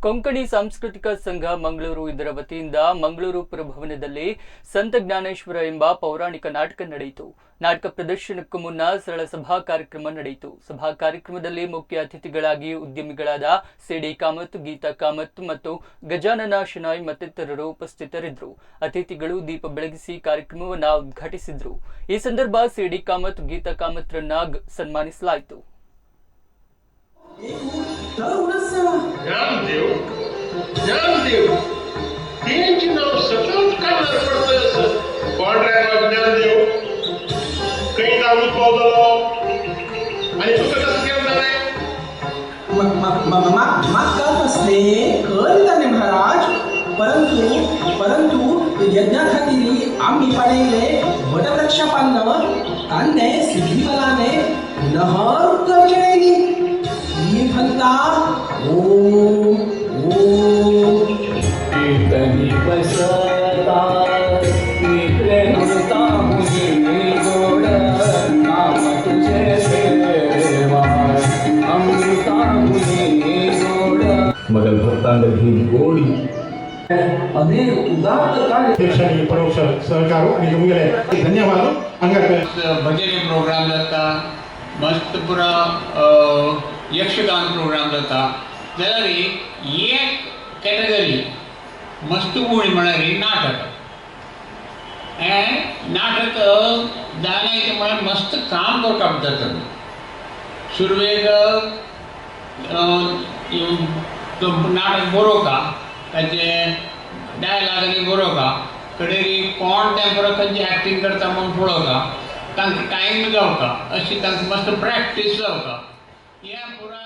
ಕೊಂಕಣಿ ಸಾಂಸ್ಕೃತಿಕ ಸಂಘ ಮಂಗಳೂರು ಇದರ ವತಿಯಿಂದ ಮಂಗಳೂರು ಪುರಭವನದಲ್ಲಿ ಸಂತ ಜ್ಞಾನೇಶ್ವರ ಎಂಬ ಪೌರಾಣಿಕ ನಾಟಕ ನಡೆಯಿತು. ನಾಟಕ ಪ್ರದರ್ಶನಕ್ಕೂ ಮುನ್ನ ಸರಳ ಸಭಾ ಕಾರ್ಯಕ್ರಮ ನಡೆಯಿತು. ಸಭಾ ಕಾರ್ಯಕ್ರಮದಲ್ಲಿ ಮುಖ್ಯ ಅತಿಥಿಗಳಾಗಿ ಉದ್ಯಮಿಗಳಾದ ಸಿಡಿ ಕಾಮತ್, ಗೀತಾ ಕಾಮತ್ ಮತ್ತು ಗಜಾನನ ಶನಾಯ್ ಮತ್ತಿತರರು ಉಪಸ್ಥಿತರಿದ್ದರು. ಅತಿಥಿಗಳು ದೀಪ ಬೆಳಗಿಸಿ ಕಾರ್ಯಕ್ರಮವನ್ನು ಉದ್ಘಾಟಿಸಿದರು. ಈ ಸಂದರ್ಭ ಸಿಡಿ ಕಾಮತ್, ಗೀತಾ ಕಾಮತ್ರನ್ನ ಸನ್ಮಾನಿಸಲಾಯಿತು. ज्ञानदेव त्यांची नाव सतत करणार पडतंय असं कॉन्ट्रॅक्ट ज्ञानदेव काही नाव पावलो आणि तुका कसं केलं रे मागचा असले कळताने महाराज परंतु यज्ञाखातीर आम्ही पाडले वटवृक्ष पालन तांणे सिद्धिबलाने नहर करचेली मी म्हणता ओम ओम कीर्तनी बसता प्रेमता मुझे जोड नाम तुझे देवा अमृता मुझे जोड मगर भक्तांना ही गोडी अनेक उदात्त कार्य देशाने परोक्ष सहकार आणि मुंगले धन्यवाद अंगार भजनी प्रोग्राम जाता मस्त पुरा यक्षगान प्रोग्राम जाता जाल्यार एक कॅटेगरी मस्त गुण म्हळ्यार नाटक नाटक जाण्याचे म्हळ्यार मस्त काम करपाक जाता. सुरवेक नाटक बरोवका ताचे डायलॉगांनी बरोवका कडेरी कोण तें खंयची एक्टींग करता म्हूण पळोवका तांकां टायम गावता अशी तांकां मस्त प्रॅक्टीस जावका. ह्या पुरा